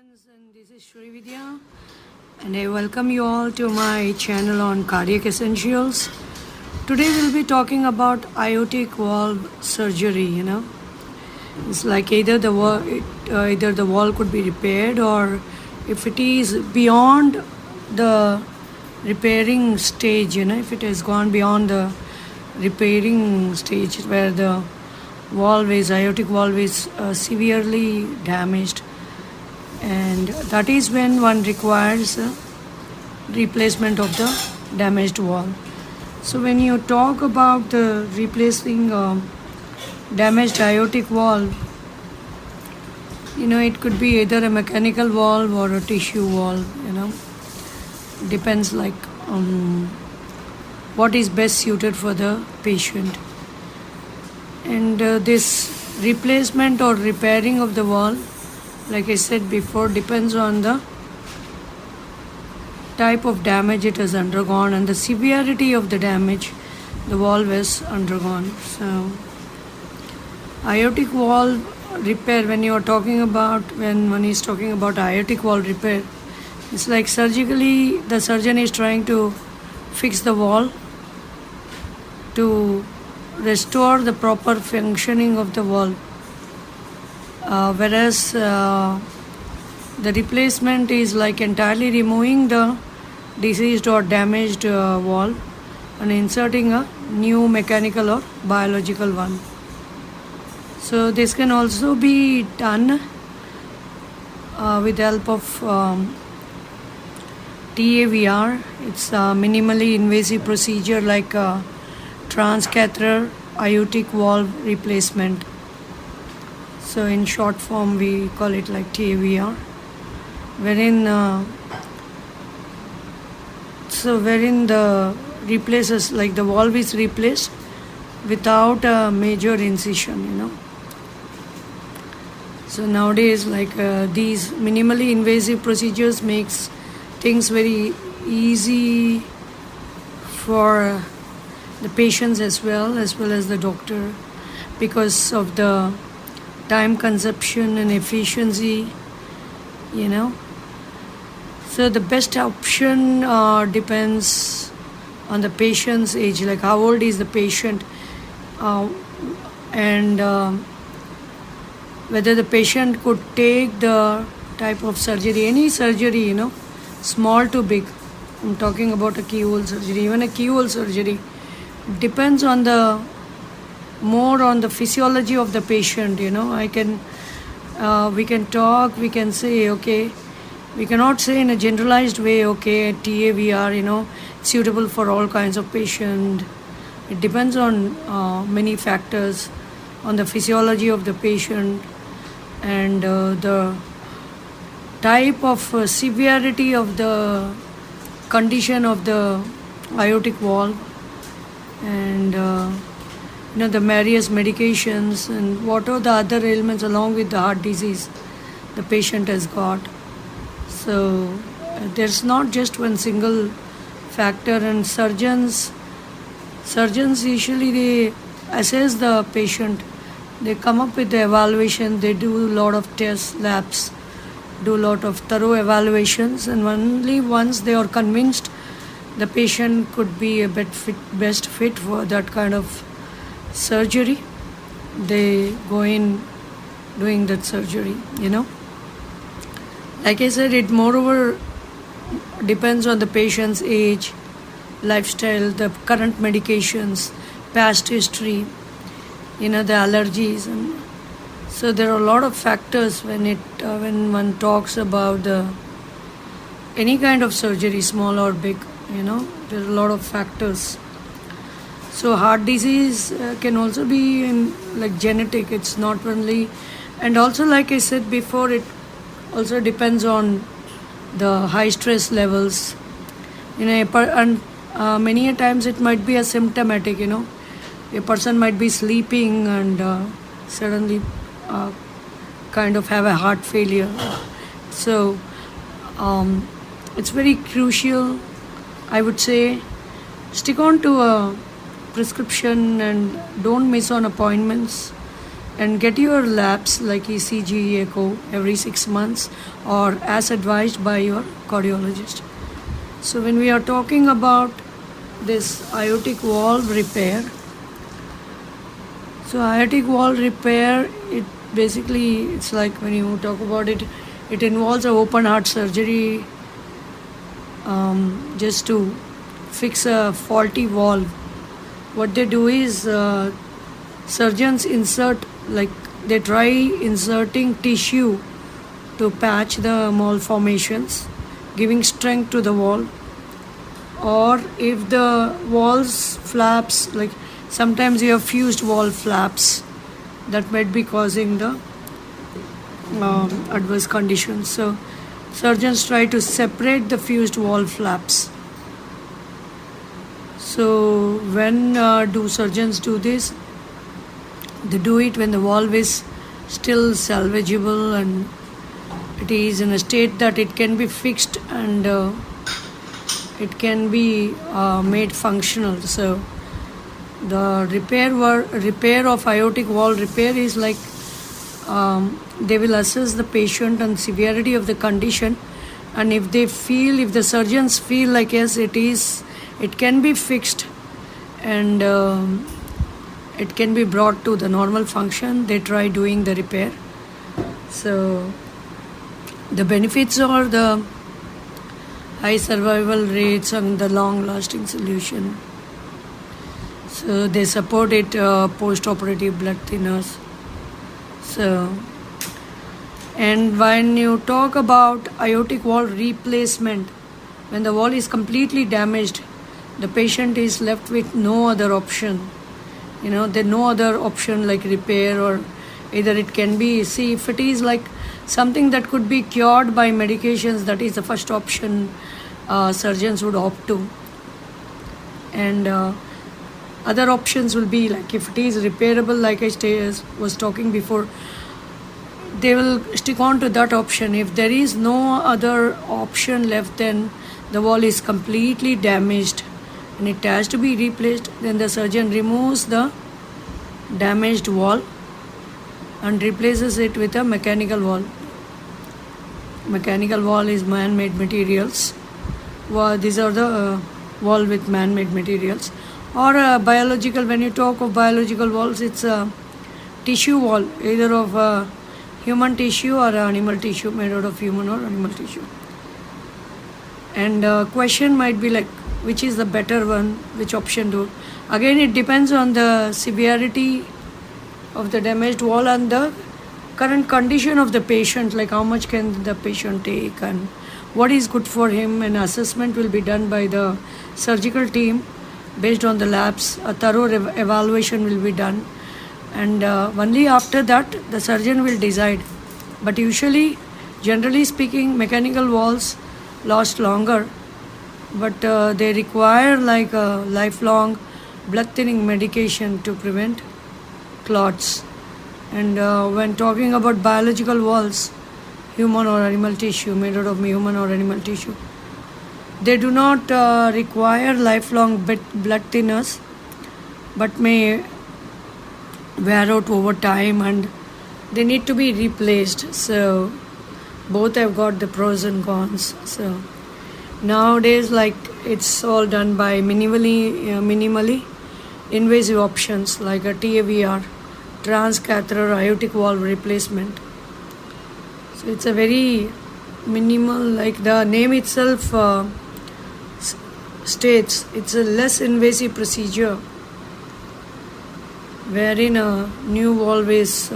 friends, and this is Vidya, and I welcome you all to my channel on Cardiac Essentials. Today we'll be talking about aortic valve surgery. It's like either the wall could be repaired, or if it is beyond the repairing stage, if it has gone beyond the repairing stage where the aortic valve is severely damaged, and that is when one requires replacement of the damaged valve. So when you talk about the replacing damaged aortic valve, it could be either a mechanical valve or a tissue valve. Depends what is best suited for the patient. And this replacement or repairing of the valve, like I said before, depends on the type of damage it has undergone and the severity of the damage the valve has undergone. So aortic valve repair, when one is talking about aortic valve repair, it's like surgically the surgeon is trying to fix the valve to restore the proper functioning of the valve. Whereas the replacement is like entirely removing the diseased or damaged valve and inserting a new mechanical or biological one. So this can also be done with the help of TAVR. It's a minimally invasive procedure like transcatheter aortic valve replacement. So in short form we call it like TAVR, wherein the replaces, like the valve is replaced without a major incision. So nowadays, these minimally invasive procedures makes things very easy for the patients as well as the doctor, because of the time consumption and efficiency. So the best option depends on the patient's age, like how old is the patient, and whether the patient could take the type of surgery, any surgery, small to big. I'm talking about a keyhole surgery. Even a keyhole surgery depends on more on the physiology of the patient. We can talk, we can say, okay, we cannot say in a generalized way, okay, TAVR, suitable for all kinds of patients. It depends on many factors, on the physiology of the patient and the type of severity of the condition of the aortic valve, and the various medications and what are the other ailments along with the heart disease the patient has got. So there's not just one single factor, and surgeons usually they assess the patient, they come up with the evaluation, they do a lot of tests, labs, do a lot of thorough evaluations, and only once they are convinced the patient could be a best fit for that kind of surgery, they go in doing that surgery. Like I said, it moreover depends on the patient's age, lifestyle, the current medications, past history, the allergies, and so there are a lot of factors when one talks about any kind of surgery, small or big. There are a lot of factors. So heart disease can also be genetic. It's not only, and also like I said before, it also depends on the high stress levels. And many a times it might be asymptomatic. A person might be sleeping and suddenly kind of have a heart failure. So it's very crucial, I would say, stick on to a prescription and don't miss on appointments. and get your labs like ECG, echo every 6 months or as advised by your cardiologist. So when we are talking about this aortic valve repair, so aortic valve repair, it's like when you talk about it, it involves a open heart surgery just to fix a faulty valve. What they do is surgeons they try inserting tissue to patch the malformations, giving strength to the valve. Or if the valves flaps, like sometimes you have fused valve flaps that might be causing the adverse conditions. So surgeons try to separate the fused valve flaps. So when do surgeons do this? They do it when the valve is still salvageable and it is in a state that it can be fixed and it can be made functional. So the repair of aortic valve repair is like they will assess the patient and severity of the condition, and if the surgeons feel like yes, it can be fixed and it can be brought to the normal function, they try doing the repair. So the benefits are the high survival rates and the long lasting solution. So they support it post-operative blood thinners. So, and when you talk about aortic valve replacement, when the valve is completely damaged, the patient is left with no other option. There's no other option like repair, or either it can be, if it is like something that could be cured by medications, that is the first option surgeons would opt to. And other options will be like if it is repairable, like I was talking before, they will stick on to that option. If there is no other option left, then the valve is completely damaged and it has to be replaced, then the surgeon removes the damaged valve and replaces it with a mechanical valve. Mechanical valve is man-made materials. These are the valve with man-made materials. Or biological, when you talk of biological valves, it's a tissue valve, either of human tissue or animal tissue, made out of human or animal tissue. And question might be like, which is the better one, which option do? Again, it depends on the severity of the damaged valve and the current condition of the patient, like how much can the patient take and what is good for him. An assessment will be done by the surgical team based on the labs. A thorough evaluation will be done, and only after that the surgeon will decide. But usually, generally speaking, mechanical valves last longer, but they require like a lifelong blood thinning medication to prevent clots. And when talking about biological valves, human or animal tissue, made out of human or animal tissue, they do not require lifelong blood thinners, but may wear out over time and they need to be replaced. So both have got the pros and cons. So nowadays, like, it's all done by minimally invasive options like a TAVR, transcatheter aortic valve replacement. So it's a very minimal, like the name itself states, it's a less invasive procedure wherein a new valve is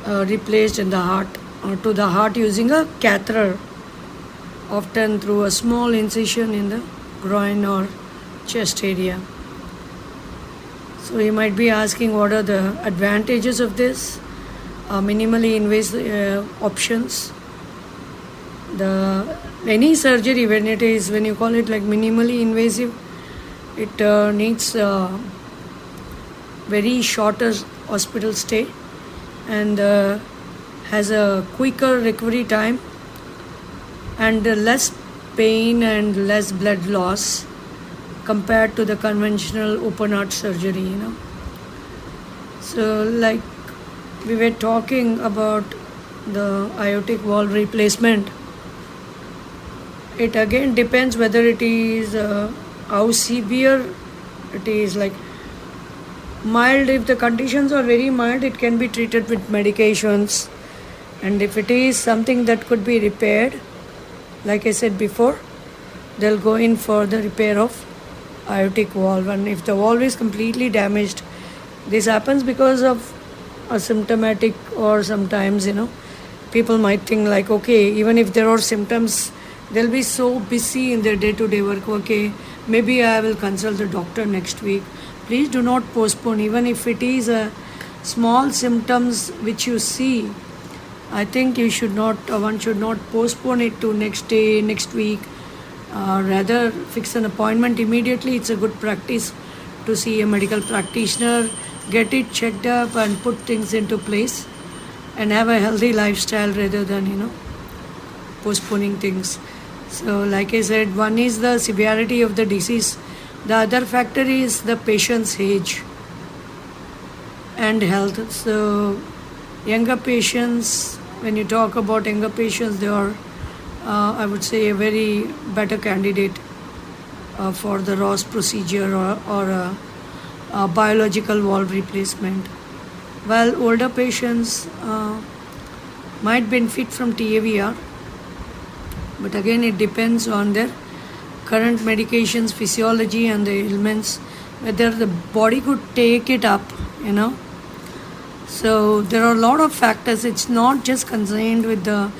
replaced in the heart, or to the heart using a catheter, often through a small incision in the groin or chest area. So you might be asking, what are the advantages of this minimally invasive options? Any surgery, when you call it like minimally invasive, it needs very shorter hospital stay and has a quicker recovery time and less pain and less blood loss compared to the conventional open heart surgery. So, like we were talking about the aortic valve replacement, it again depends whether it is how severe it is. Like mild, if the conditions are very mild, it can be treated with medications, and if it is something that could be repaired, like I said before, they'll go in for the repair of aortic valve. And if the valve is completely damaged, this happens because of a symptomatic, or sometimes people might think like, okay, even if there are symptoms, they'll be so busy in their day-to-day work. Okay, maybe I will consult the doctor next week. Please do not postpone, even if it is a small symptoms which you see. I think you should not, one should not postpone it to next day, next week. Rather fix an appointment immediately. It's a good practice to see a medical practitioner, get it checked up and put things into place, and have a healthy lifestyle rather than postponing things. So like I said, one is the severity of the disease. The other factor is the patient's age and health. So younger patients, when you talk about younger patients, they are I would say a very better candidate for the Ross procedure or a biological valve replacement, while older patients might benefit from TAVR. But again, it depends on their current medications, physiology and the ailments, whether the body could take it up. So there are a lot of factors. It's not just confined with the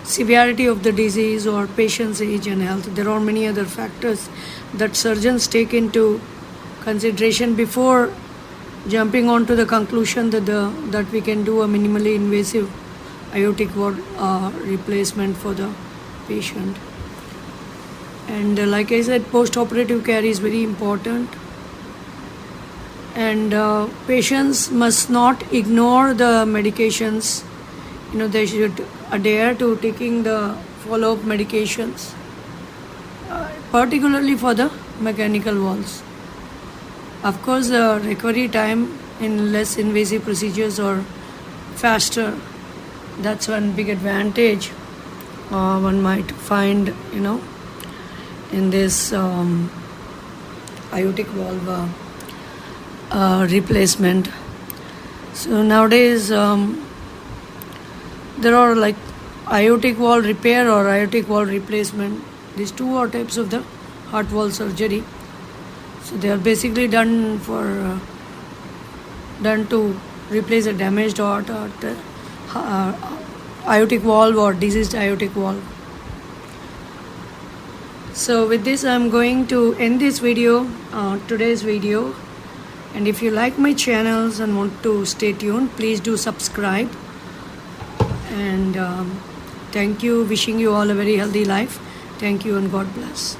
severity of the disease or patient's age and health. There are many other factors that surgeons take into consideration before jumping on to the conclusion that we can do a minimally invasive aortic valve replacement for the patient. And like I said, post-operative care is very important, and patients must not ignore the medications. They should adhere to taking the follow-up medications, particularly for the mechanical valves. Of course, the recovery time in less invasive procedures are faster. That's one big advantage one might find, in this aortic valve replacement. So nowadays, there are like aortic valve repair or aortic valve replacement. These two are types of the heart valve surgery. So they are basically done to replace a damaged heart or the aortic valve or diseased aortic valve. So with this, I'm going to end this video, today's video. And if you like my channels and want to stay tuned, please do subscribe. And thank you. Wishing you all a very healthy life. Thank you and God bless.